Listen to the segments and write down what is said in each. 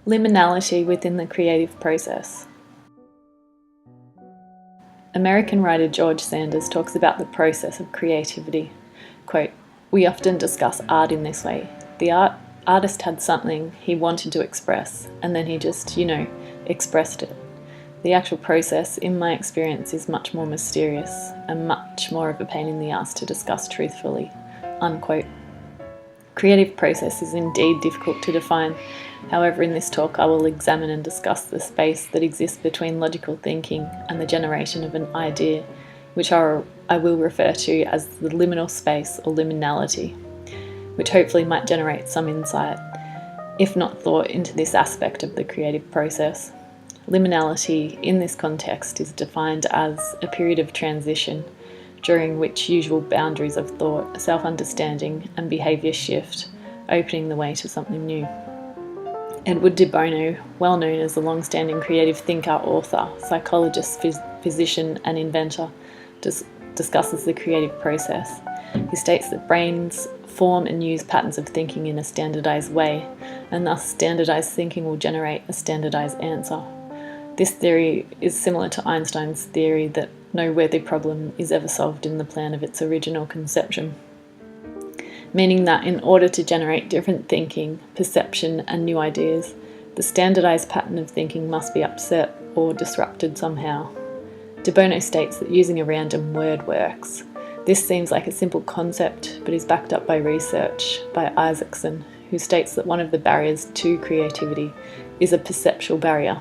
Liminality within the creative process. American writer George Sanders talks about the process of creativity. Quote, "We often discuss art in this way. The artist had something he wanted to express, and then he just, expressed it. The actual process, in my experience, is much more mysterious and much more of a pain in the ass to discuss truthfully." Unquote. Creative process is indeed difficult to define. However, in this talk I will examine and discuss the space that exists between logical thinking and the generation of an idea, which I will refer to as the liminal space or liminality, which hopefully might generate some insight, if not thought, into this aspect of the creative process. Liminality in this context is defined as a period of transition during which usual boundaries of thought, self-understanding and behaviour shift, opening the way to something new. Edward de Bono, well known as a long-standing creative thinker, author, psychologist, physician and inventor, discusses the creative process. He states that brains form and use patterns of thinking in a standardised way, and thus standardised thinking will generate a standardised answer. This theory is similar to Einstein's theory that no worthy problem is ever solved in the plan of its original conception, meaning that in order to generate different thinking, perception and new ideas, the standardised pattern of thinking must be upset or disrupted somehow. De Bono states that using a random word works. This seems like a simple concept, but is backed up by research by Isaacson, who states that one of the barriers to creativity is a perceptual barrier,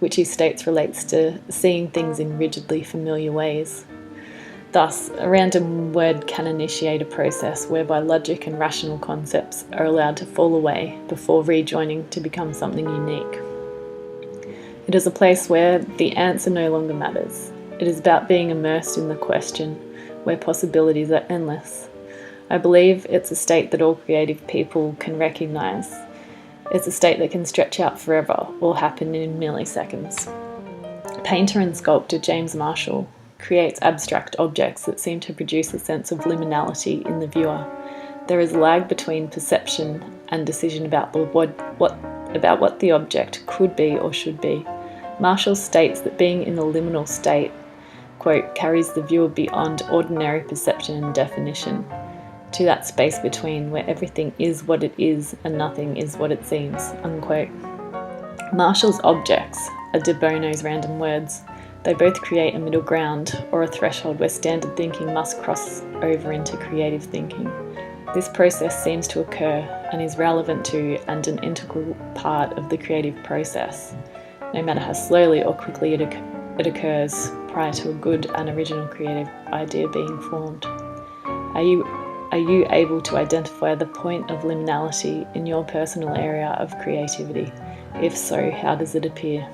which he states relates to seeing things in rigidly familiar ways. Thus, a random word can initiate a process whereby logic and rational concepts are allowed to fall away before rejoining to become something unique. It is a place where the answer no longer matters. It is about being immersed in the question, where possibilities are endless. I believe it's a state that all creative people can recognise. It's a state that can stretch out forever or happen in milliseconds. Painter and sculptor James Marshall creates abstract objects that seem to produce a sense of liminality in the viewer. There is a lag between perception and decision about what the object could be or should be. Marshall states that being in the liminal state, quote, carries the viewer beyond ordinary perception and definition, to that space between where everything is what it is and nothing is what it seems, unquote. Marshall's objects are de Bono's random words. They both create a middle ground, or a threshold where standard thinking must cross over into creative thinking. This process seems to occur and is relevant to and an integral part of the creative process, no matter how slowly or quickly it occurs prior to a good and original creative idea being formed. Are you able to identify the point of liminality in your personal area of creativity? If so, how does it appear?